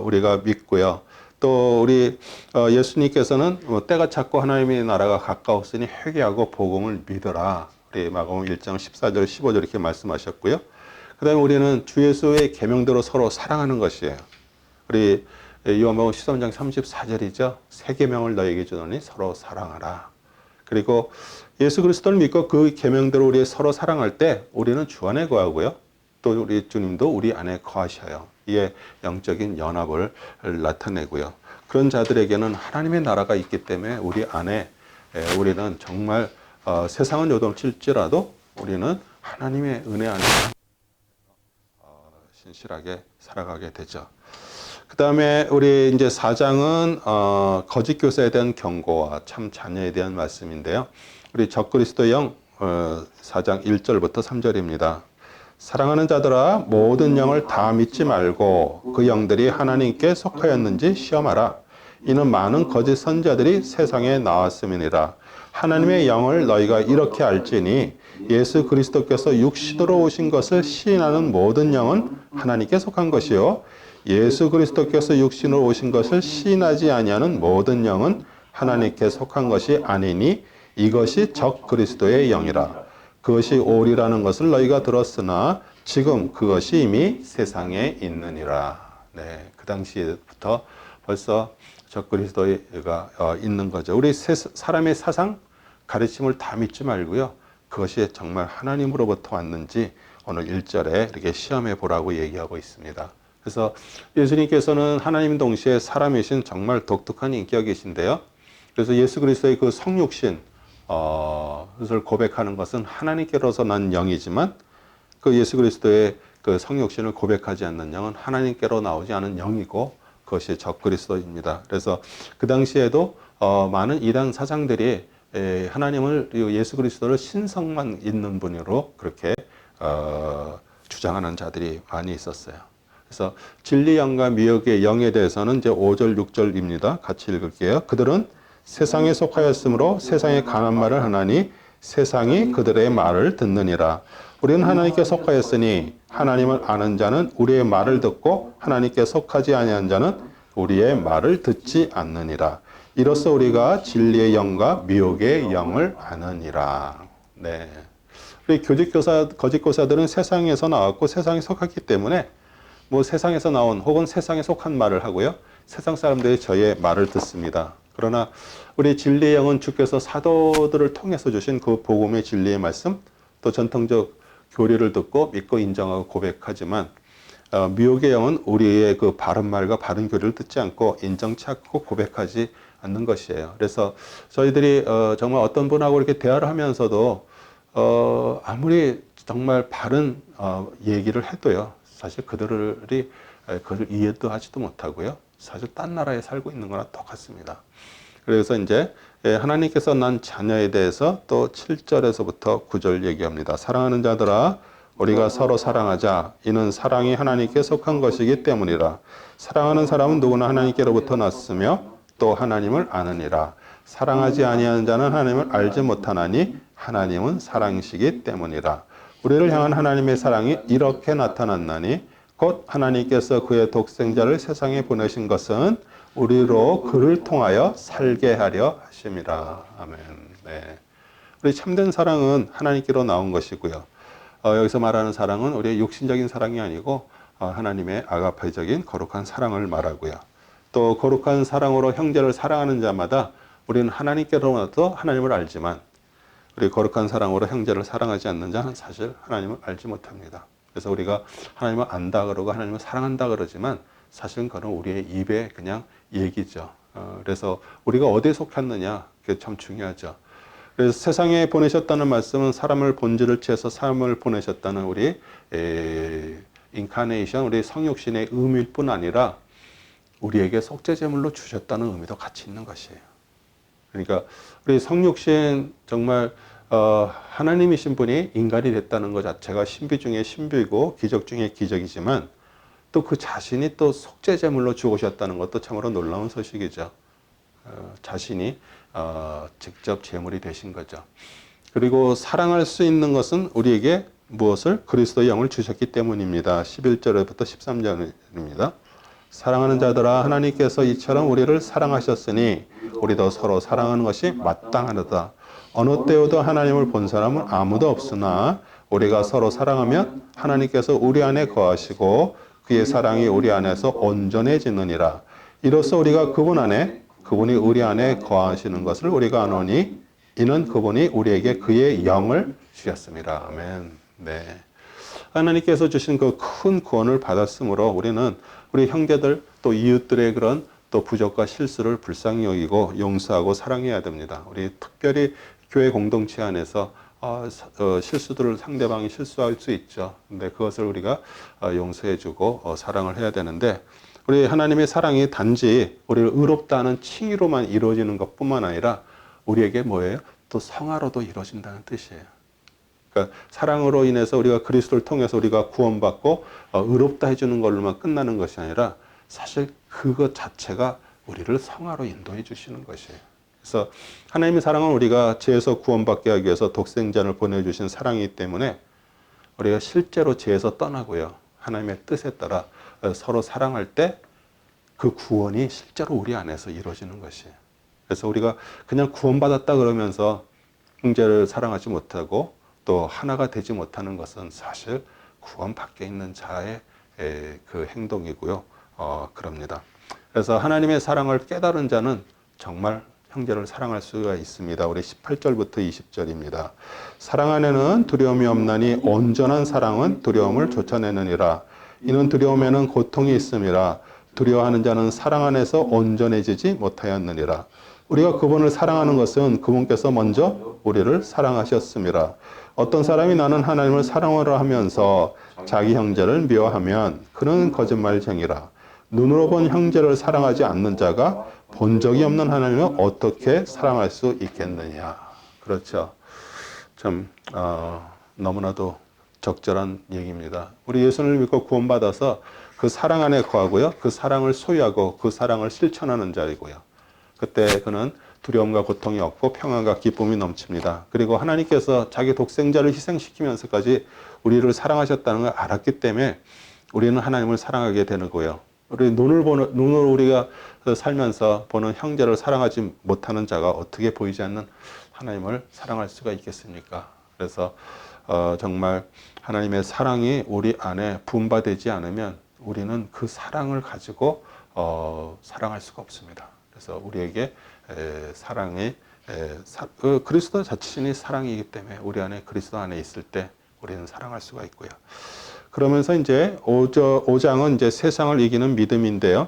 우리가 믿고요. 또 우리 예수님께서는 때가 찼고 하나님의 나라가 가까웠으니 회개하고 복음을 믿어라. 우리 마가복음 1장 14절 15절 이렇게 말씀하셨고요. 그 다음에 우리는 주 예수의 계명대로 서로 사랑하는 것이에요. 우리 요한복음 13장 34절이죠. 새 계명을 너에게 주노니 서로 사랑하라. 그리고 예수 그리스도를 믿고 그 계명대로 우리 서로 사랑할 때 우리는 주 안에 거하고요. 또 우리 주님도 우리 안에 거하셔요. 이게 영적인 연합을 나타내고요. 그런 자들에게는 하나님의 나라가 있기 때문에 우리 안에 우리는 정말 세상은 요동칠지라도 우리는 하나님의 은혜 안에 신실하게 살아가게 되죠. 그 다음에 우리 이제 4장은 거짓 교사에 대한 경고와 참 자녀에 대한 말씀인데요. 우리 적그리스도영 4장 1절부터 3절입니다. 사랑하는 자들아 모든 영을 다 믿지 말고 그 영들이 하나님께 속하였는지 시험하라. 이는 많은 거짓 선지자들이 세상에 나왔음이니라. 하나님의 영을 너희가 이렇게 알지니 예수 그리스도께서 육신으로 오신 것을 시인하는 모든 영은 하나님께 속한 것이요 예수 그리스도께서 육신으로 오신 것을 시인하지 아니하는 모든 영은 하나님께 속한 것이 아니니 이것이 적 그리스도의 영이라. 그것이 오리라는 것을 너희가 들었으나 지금 그것이 이미 세상에 있느니라. 네, 그 당시부터 벌써 적 그리스도가 있는 거죠. 우리 사람의 사상 가르침을 다 믿지 말고요. 그것이 정말 하나님으로부터 왔는지 오늘 1절에 이렇게 시험해 보라고 얘기하고 있습니다. 그래서 예수님께서는 하나님 동시에 사람이신 정말 독특한 인격이신데요. 그래서 예수 그리스도의 그 성육신 그것을 고백하는 것은 하나님께로서 난 영이지만 그 예수 그리스도의 그 성육신을 고백하지 않는 영은 하나님께로 나오지 않은 영이고 그것이 적 그리스도입니다. 그래서 그 당시에도 많은 이단 사상들이 하나님을 예수 그리스도를 신성만 있는 분으로 그렇게 주장하는 자들이 많이 있었어요. 그래서 진리 영과 미혹의 영에 대해서는 이제 5절 6절입니다. 같이 읽을게요. 그들은 세상에 속하였으므로 세상에 강한 말을 하나니 세상이 그들의 말을 듣느니라. 우리는 하나님께 속하였으니 하나님을 아는 자는 우리의 말을 듣고 하나님께 속하지 아니한 자는 우리의 말을 듣지 않느니라. 이로써 우리가 진리의 영과 미혹의 영을 아느니라. 네. 우리 거짓 교사들은 세상에서 나왔고 세상에 속했기 때문에 뭐 세상에서 나온 혹은 세상에 속한 말을 하고요. 세상 사람들이 저의 말을 듣습니다. 그러나 우리 진리의 영은 주께서 사도들을 통해서 주신 그 복음의 진리의 말씀 또 전통적 교리를 듣고 믿고 인정하고 고백하지만 미혹의 영은 우리의 그 바른 말과 바른 교리를 듣지 않고 인정치 않고 고백하지 않는 것이에요. 그래서 저희들이 정말 어떤 분하고 이렇게 대화를 하면서도 아무리 정말 바른 얘기를 해도요. 사실 그들이 그걸 이해도 하지도 못하고요. 사실 딴 나라에 살고 있는 거나 똑같습니다. 그래서 이제 하나님께서 난 자녀에 대해서 또 7절에서부터 9절 얘기합니다. 사랑하는 자들아 우리가 서로 사랑하자. 이는 사랑이 하나님께 속한 것이기 때문이라. 사랑하는 사람은 누구나 하나님께로부터 났으며 또 하나님을 아느니라. 사랑하지 아니하는 자는 하나님을 알지 못하나니 하나님은 사랑이시기 때문이라. 우리를 향한 하나님의 사랑이 이렇게 나타났나니 곧 하나님께서 그의 독생자를 세상에 보내신 것은 우리로 그를 통하여 살게 하려 하심이라. 아멘. 네. 우리 참된 사랑은 하나님께로 나온 것이고요. 여기서 말하는 사랑은 우리의 육신적인 사랑이 아니고 하나님의 아가페적인 거룩한 사랑을 말하고요. 또 거룩한 사랑으로 형제를 사랑하는 자마다 우리는 하나님께로부터 하나님을 알지만 우리 거룩한 사랑으로 형제를 사랑하지 않는 자는 사실 하나님을 알지 못합니다. 그래서 우리가 하나님을 안다 그러고 하나님을 사랑한다 그러지만 사실은 그건 우리의 입에 그냥 얘기죠. 그래서 우리가 어디에 속했느냐 그게 참 중요하죠. 그래서 세상에 보내셨다는 말씀은 사람을 본질을 취해서 사람을 보내셨다는 우리 인카네이션, 우리 성육신의 의미일 뿐 아니라 우리에게 속죄제물로 주셨다는 의미도 같이 있는 것이에요. 그러니까 우리 성육신 정말 하나님이신 분이 인간이 됐다는 것 자체가 신비 중에 신비고 기적 중에 기적이지만 또 그 자신이 또 속죄제물로 죽으셨다는 것도 참으로 놀라운 소식이죠. 자신이 직접 제물이 되신 거죠. 그리고 사랑할 수 있는 것은 우리에게 무엇을? 그리스도의 영을 주셨기 때문입니다. 11절부터 13절입니다. 사랑하는 자들아 하나님께서 이처럼 우리를 사랑하셨으니 우리도 서로 사랑하는 것이 마땅하다. 어느 때에도 하나님을 본 사람은 아무도 없으나 우리가 서로 사랑하면 하나님께서 우리 안에 거하시고 그의 사랑이 우리 안에서 온전해지느니라. 이로써 우리가 그분 안에 그분이 우리 안에 거하시는 것을 우리가 아노니 이는 그분이 우리에게 그의 영을 주셨습니다. 아멘. 네. 하나님께서 주신 그 큰 구원을 받았으므로 우리는 우리 형제들 또 이웃들의 그런 또 부족과 실수를 불쌍히 여기고 용서하고 사랑해야 됩니다. 우리 특별히 교회 공동체 안에서 실수들을 상대방이 실수할 수 있죠. 근데 그것을 우리가 용서해주고 사랑을 해야 되는데, 우리 하나님의 사랑이 단지 우리를 의롭다는 칭의로만 이루어지는 것뿐만 아니라 우리에게 뭐예요? 또 성화로도 이루어진다는 뜻이에요. 그러니까 사랑으로 인해서 우리가 그리스도를 통해서 우리가 구원받고 의롭다 해주는 걸로만 끝나는 것이 아니라 사실 그것 자체가 우리를 성화로 인도해 주시는 것이에요. 그래서 하나님의 사랑은 우리가 죄에서 구원받게 하기 위해서 독생자를 보내주신 사랑이기 때문에 우리가 실제로 죄에서 떠나고요, 하나님의 뜻에 따라 서로 사랑할 때 그 구원이 실제로 우리 안에서 이루어지는 것이에요. 그래서 우리가 그냥 구원받았다 그러면서 형제를 사랑하지 못하고 또 하나가 되지 못하는 것은 사실 구원 밖에 있는 자의 그 행동이고요. 그럽니다. 그래서 하나님의 사랑을 깨달은 자는 정말 형제를 사랑할 수가 있습니다. 우리 18절부터 20절입니다. 사랑 안에는 두려움이 없나니 온전한 사랑은 두려움을 쫓아내느니라. 이는 두려움에는 고통이 있음이라. 두려워하는 자는 사랑 안에서 온전해지지 못하였느니라. 우리가 그분을 사랑하는 것은 그분께서 먼저 우리를 사랑하셨음이라. 어떤 사람이 나는 하나님을 사랑하라 하면서 자기 형제를 미워하면 그는 거짓말쟁이라. 눈으로 본 형제를 사랑하지 않는 자가 본 적이 없는 하나님을 어떻게 사랑할 수 있겠느냐. 그렇죠. 참 너무나도 적절한 얘기입니다. 우리 예수를 믿고 구원받아서 그 사랑 안에 거하고요, 그 사랑을 소유하고 그 사랑을 실천하는 자이고요, 그때 그는 두려움과 고통이 없고 평안과 기쁨이 넘칩니다. 그리고 하나님께서 자기 독생자를 희생시키면서까지 우리를 사랑하셨다는 걸 알았기 때문에 우리는 하나님을 사랑하게 되는 거예요. 우리 눈으로 우리가 살면서 보는 형제를 사랑하지 못하는 자가 어떻게 보이지 않는 하나님을 사랑할 수가 있겠습니까? 그래서 정말 하나님의 사랑이 우리 안에 부음받지 않으면 우리는 그 사랑을 가지고 사랑할 수가 없습니다. 그래서 우리에게 사랑이 그리스도 자신이 사랑이기 때문에 우리 안에 그리스도 안에 있을 때 우리는 사랑할 수가 있고요. 그러면서 이제 5장은 이제 세상을 이기는 믿음인데요.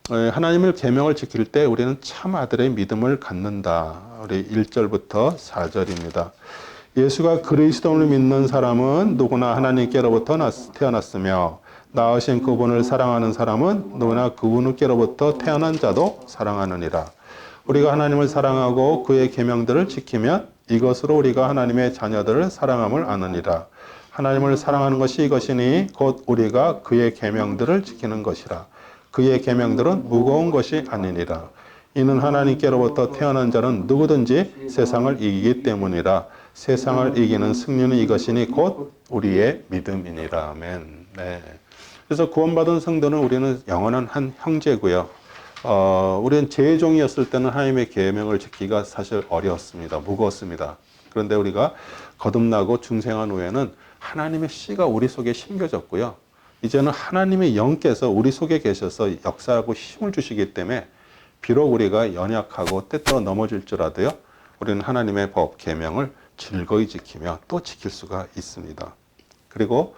하나님을 계명을 지킬 때 우리는 참 아들의 믿음을 갖는다. 우리 1절부터 4절입니다. 예수가 그리스도를 믿는 사람은 누구나 하나님께로부터 태어났으며 낳으신 그분을 사랑하는 사람은 누구나 그분께로부터 태어난 자도 사랑하느니라. 우리가 하나님을 사랑하고 그의 계명들을 지키면 이것으로 우리가 하나님의 자녀들을 사랑함을 아느니라. 하나님을 사랑하는 것이 이것이니 곧 우리가 그의 계명들을 지키는 것이라. 그의 계명들은 무거운 것이 아니니라. 이는 하나님께로부터 태어난 자는 누구든지 세상을 이기기 때문이라. 세상을 이기는 승리는 이것이니 곧 우리의 믿음이니라. 아멘. 네. 그래서 구원받은 성도는 우리는 영원한 한 형제고요. 우리는 죄의 종이었을 때는 하나님의 계명을 지키기가 사실 어려웠습니다. 무거웠습니다. 그런데 우리가 거듭나고 중생한 후에는 하나님의 씨가 우리 속에 심겨졌고요. 이제는 하나님의 영께서 우리 속에 계셔서 역사하고 힘을 주시기 때문에 비록 우리가 연약하고 때때로 넘어질 줄 알아도요, 우리는 하나님의 법, 계명을 즐거이 지키며 또 지킬 수가 있습니다. 그리고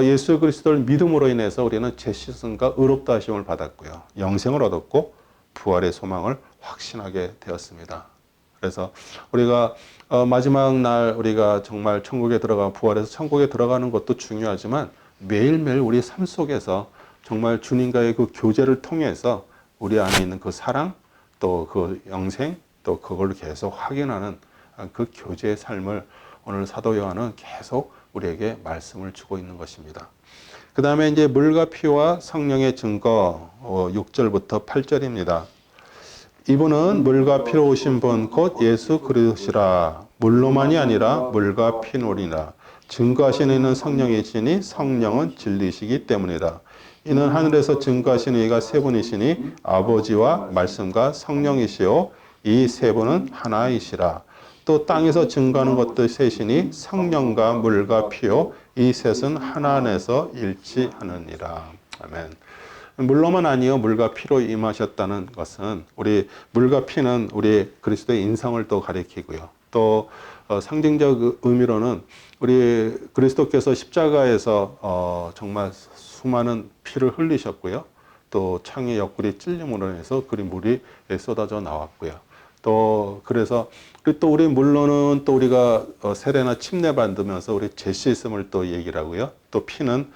예수 그리스도를 믿음으로 인해서 우리는 죄 씻음과 의롭다 하심을 받았고요, 영생을 얻었고 부활의 소망을 확신하게 되었습니다. 그래서 우리가 마지막 날 우리가 정말 천국에 들어가 부활해서 천국에 들어가는 것도 중요하지만 매일매일 우리 삶 속에서 정말 주님과의 그 교제를 통해서 우리 안에 있는 그 사랑, 또 그 영생, 또 그걸 계속 확인하는 그 교제의 삶을 오늘 사도 요한은 계속 우리에게 말씀을 주고 있는 것입니다. 그 다음에 이제 물과 피와 성령의 증거 6절부터 8절입니다. 이분은 물과 피로 오신 분 곧 예수 그리스도시라. 물로만이 아니라 물과 피노리라. 증거하시는 이는 성령이시니 성령은 진리시기 때문이라. 이는 하늘에서 증거하시는 이가 세 분이시니 아버지와 말씀과 성령이시요 이 세 분은 하나이시라. 또 땅에서 증거하는 것도 셋이니 성령과 물과 피요 이 셋은 하나 안에서 일치하느니라. 아멘. 물로만 아니요 물과 피로 임하셨다는 것은 우리 물과 피는 우리 그리스도의 인성을 또 가리키고요. 또 상징적 의미로는 우리 그리스도께서 십자가에서 정말 수많은 피를 흘리셨고요. 또 창의 옆구리 찔림으로 인해서 그 물이 쏟아져 나왔고요. 또 그래서 우리 물론은 또 우리가 세례나 침례 받으면서 우리 제 씻음을 또 얘기를 하고요. 또 피는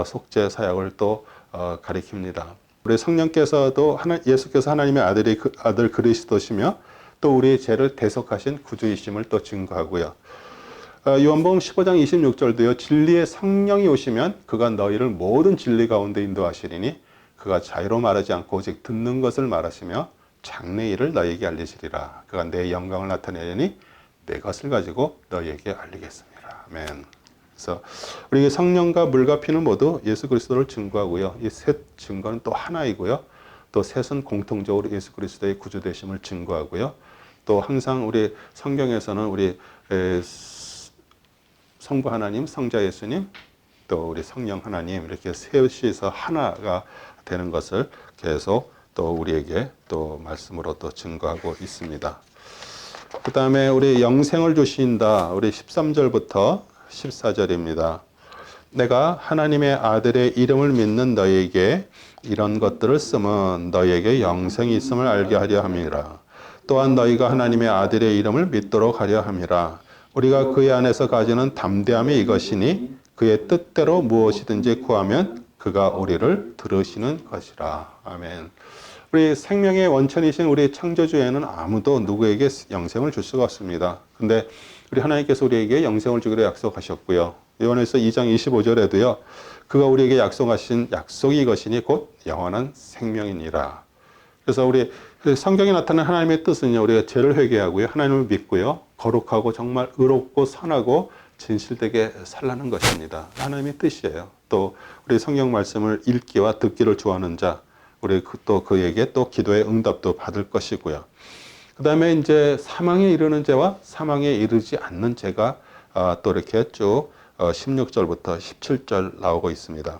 속죄 사역을 또 가리킵니다. 우리 성령께서도 예수께서 하나님의 아들 그리스도시며 또 우리의 죄를 대속하신 구주이심을 또 증거하고요. 요한복음 15장 26절도요. 진리의 성령이 오시면 그가 너희를 모든 진리 가운데 인도하시리니 그가 자유로 말하지 않고 오직 듣는 것을 말하시며 장래 일을 너희에게 알리시리라. 그가 내 영광을 나타내려니 내 것을 가지고 너희에게 알리겠습니다. 아멘. 그래서 우리 성령과 물과 피는 모두 예수 그리스도를 증거하고요. 이 셋 증거는 또 하나이고요. 또 셋은 공통적으로 예수 그리스도의 구주 되심을 증거하고요. 또 항상 우리 성경에서는 우리 성부 하나님, 성자 예수님, 또 우리 성령 하나님 이렇게 셋이서 하나가 되는 것을 계속 또 우리에게 또 말씀으로 또 증거하고 있습니다. 그 다음에 우리 영생을 주신다. 우리 13절부터 14절입니다. 내가 하나님의 아들의 이름을 믿는 너희에게 이런 것들을 쓰면 너희에게 영생이 있음을 알게 하려 함이라. 또한 너희가 하나님의 아들의 이름을 믿도록 하려 함이라. 우리가 그의 안에서 가지는 담대함이 이것이니 그의 뜻대로 무엇이든지 구하면 그가 우리를 들으시는 것이라. 아멘. 우리 생명의 원천이신 우리 창조주에는 아무도 누구에게 영생을 줄 수가 없습니다. 근데 우리 하나님께서 우리에게 영생을 주기로 약속하셨고요. 요한에서 2장 25절에도요. 그가 우리에게 약속하신 약속이 이것이니 곧 영원한 생명이니라. 그래서 우리 성경에 나타난 하나님의 뜻은요. 우리가 죄를 회개하고요. 하나님을 믿고요. 거룩하고 정말 의롭고 선하고 진실되게 살라는 것입니다. 하나님의 뜻이에요. 또 우리 성경 말씀을 읽기와 듣기를 좋아하는 자, 우리 또 그에게 또 기도의 응답도 받을 것이고요. 그 다음에 이제 사망에 이르는 죄와 사망에 이르지 않는 죄가 또 이렇게 쭉 16절부터 17절 나오고 있습니다.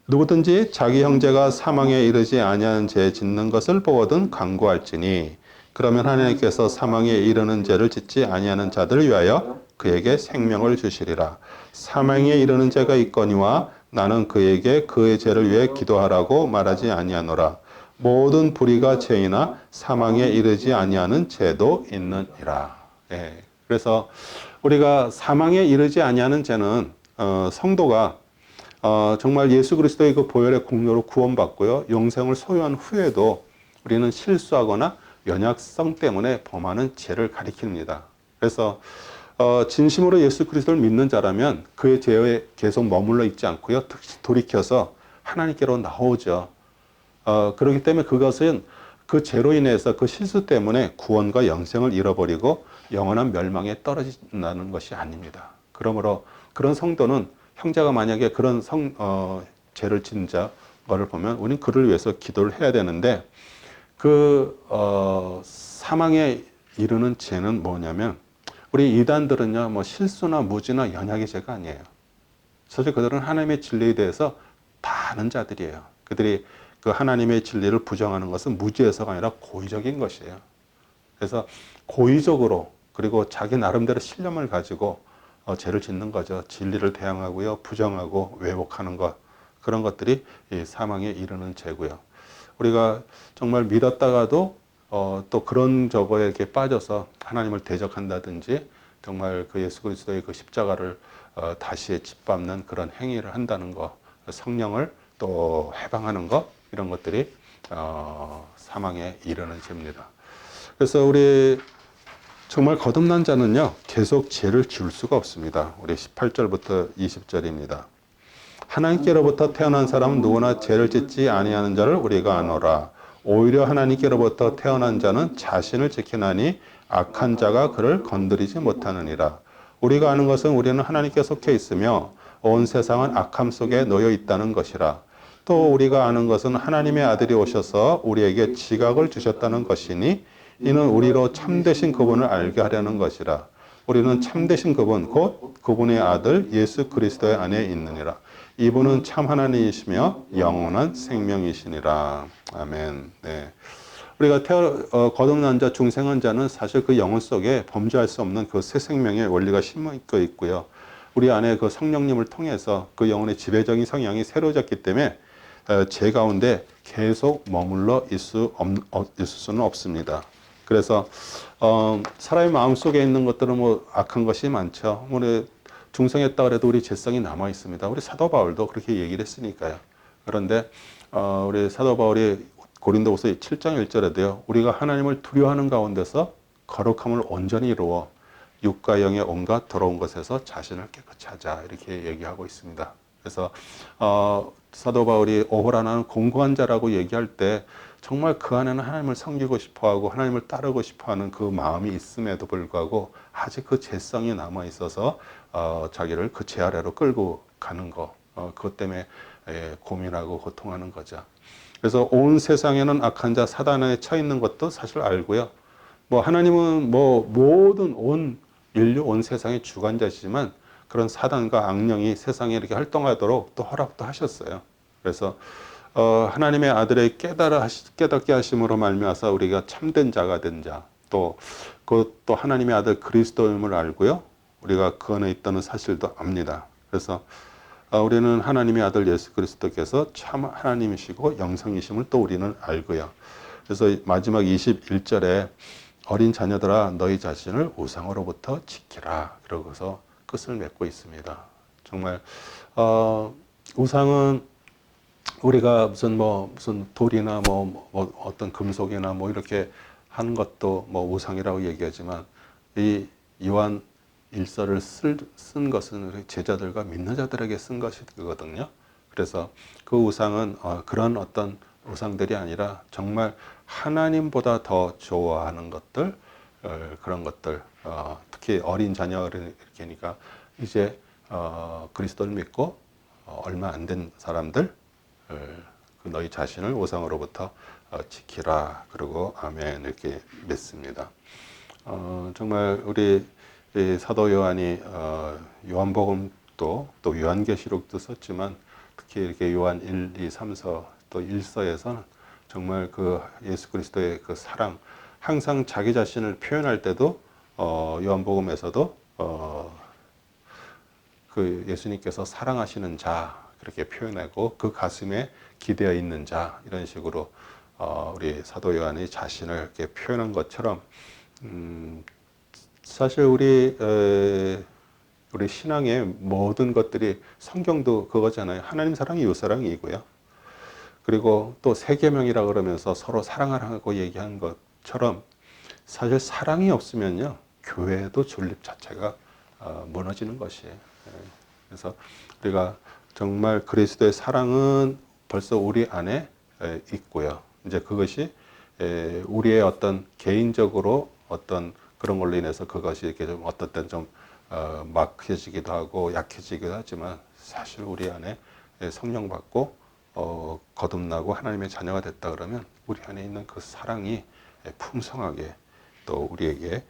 누구든지 자기 형제가 사망에 이르지 아니하는 죄 짓는 것을 보거든 강구할지니 그러면 하나님께서 사망에 이르는 죄를 짓지 아니하는 자들을 위하여 그에게 생명을 주시리라. 사망에 이르는 죄가 있거니와 나는 그에게 그의 죄를 위해 기도하라고 말하지 아니하노라. 모든 불의가 죄이나 사망에 이르지 아니하는 죄도 있느니라. 예. 그래서 우리가 사망에 이르지 아니하는 죄는 성도가 정말 예수 그리스도의 그 보혈의 공로로 구원받고요. 영생을 소유한 후에도 우리는 실수하거나 연약성 때문에 범하는 죄를 가리킵니다. 그래서 진심으로 예수 그리스도를 믿는 자라면 그의 죄에 계속 머물러 있지 않고요. 돌이켜서 하나님께로 나오죠. 그렇기 때문에 그것은 그 죄로 인해서 그 실수 때문에 구원과 영생을 잃어버리고 영원한 멸망에 떨어진다는 것이 아닙니다. 그러므로 그런 성도는 형제가 만약에 그런 죄를 지은 자를 보면 우리는 그를 위해서 기도를 해야 되는데 사망에 이르는 죄는 뭐냐면 우리 이단들은요, 뭐 실수나 무지나 연약의 죄가 아니에요. 사실 그들은 하나님의 진리에 대해서 다 아는 자들이에요. 그들이 그 하나님의 진리를 부정하는 것은 무지해서가 아니라 고의적인 것이에요. 그래서 고의적으로 그리고 자기 나름대로 신념을 가지고 죄를 짓는 거죠. 진리를 대항하고요, 부정하고 왜곡하는 것, 그런 것들이 이 사망에 이르는 죄고요. 우리가 정말 믿었다가도 또 그런 저거에 이렇게 빠져서 하나님을 대적한다든지 정말 그 예수 그리스도의 그 십자가를 다시 짓밟는 그런 행위를 한다는 것, 성령을 또 해방하는 것, 이런 것들이 사망에 이르는 죄입니다. 그래서 우리 정말 거듭난 자는요, 계속 죄를 지을 수가 없습니다. 우리 18절부터 20절입니다. 하나님께로부터 태어난 사람은 누구나 죄를 짓지 아니하는 자를 우리가 아노라. 오히려 하나님께로부터 태어난 자는 자신을 지키나니 악한 자가 그를 건드리지 못하느니라. 우리가 아는 것은 우리는 하나님께 속해 있으며 온 세상은 악함 속에 놓여 있다는 것이라. 또 우리가 아는 것은 하나님의 아들이 오셔서 우리에게 지각을 주셨다는 것이니 이는 우리로 참되신 그분을 알게 하려는 것이라. 우리는 참되신 그분 곧 그분의 아들 예수 그리스도의 안에 있느니라. 이분은 참 하나님이시며 영원한 생명이시니라. 아멘. 네. 우리가 거듭난 자, 중생한 자는 사실 그 영혼 속에 범죄할 수 없는 그 새 생명의 원리가 심어 있고 우리 안에 그 성령님을 통해서 그 영혼의 지배적인 성향이 새로워졌기 때문에 죄 가운데 계속 머물러 있을 수는 없습니다. 그래서 사람의 마음 속에 있는 것들은 뭐 악한 것이 많죠. 우리 중생했다 그래도 우리 죄성이 남아 있습니다. 우리 사도 바울도 그렇게 얘기를 했으니까요. 그런데 우리 사도 바울이 고린도후서 7장 1절에도요. 우리가 하나님을 두려워하는 가운데서 거룩함을 온전히 이루어 육과 영의 온갖 더러운 것에서 자신을 깨끗이 하자 이렇게 얘기하고 있습니다. 그래서 사도 바울이 오호라는 공고한 자라고 얘기할 때 정말 그 안에는 하나님을 섬기고 싶어하고 하나님을 따르고 싶어하는 그 마음이 있음에도 불구하고 아직 그 죄성이 남아 있어서 자기를 그 죄 아래로 끌고 가는 거 그것 때문에 고민하고 고통하는 거죠. 그래서 온 세상에는 악한 자 사단에 처 있는 것도 사실 알고요. 뭐 하나님은 뭐 모든 온 인류 온 세상의 주관자시지만 그런 사단과 악령이 세상에 이렇게 활동하도록 또 허락도 하셨어요. 그래서 하나님의 아들의 깨닫게 하심으로 말미암아서 우리가 참된 자가 된 자, 또 그것도 하나님의 아들 그리스도임을 알고요. 우리가 그 안에 있다는 사실도 압니다. 그래서 우리는 하나님의 아들 예수 그리스도께서 참 하나님이시고 영성이심을 또 우리는 알고요. 그래서 마지막 21절에 어린 자녀들아 너희 자신을 우상으로부터 지키라. 그러고서 끝을 맺고 있습니다. 정말 우상은 우리가 무슨 돌이나 뭐 어떤 금속이나 뭐 이렇게 하는 것도 뭐 우상이라고 얘기하지만 이 요한 일서를 쓴 것은 제자들과 믿는 자들에게 쓴 것이거든요. 그래서 그 우상은 그런 어떤 우상들이 아니라 정말 하나님보다 더 좋아하는 것들, 그런 것들, 특히 어린 자녀니까 이제 그리스도를 믿고 얼마 안 된 사람들, 너희 자신을 우상으로부터 지키라. 그리고 아멘 이렇게 맺습니다. 정말 우리 사도 요한이 요한복음도 또 요한계시록도 썼지만 특히 이렇게 요한 1, 2, 3서 또 1서에서는 정말 그 예수 그리스도의 그 사랑 항상 자기 자신을 표현할 때도 요한복음에서도 그 예수님께서 사랑하시는 자 그렇게 표현하고 그 가슴에 기대어 있는 자 이런 식으로 우리 사도 요한이 자신을 이렇게 표현한 것처럼 사실 우리 신앙의 모든 것들이 성경도 그거잖아요. 하나님 사랑이 요 사랑이고요. 그리고 또 세계명이라 그러면서 서로 사랑하라고 얘기한 것처럼 사실 사랑이 없으면요 교회도 존립 자체가 무너지는 것이에요. 그래서 우리가 정말 그리스도의 사랑은 벌써 우리 안에 있고요. 이제 그것이 우리의 어떤 개인적으로 어떤 그런 걸로 인해서 그것이 이렇게 좀 어떤 때는 좀 막혀지기도 하고 약해지기도 하지만 사실 우리 안에 성령 받고 거듭나고 하나님의 자녀가 됐다 그러면 우리 안에 있는 그 사랑이 풍성하게 또 우리에게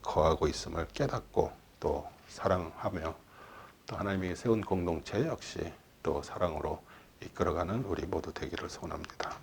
거하고 있음을 깨닫고 또 사랑하며 또 하나님이 세운 공동체 역시 또 사랑으로 이끌어가는 우리 모두 되기를 소원합니다.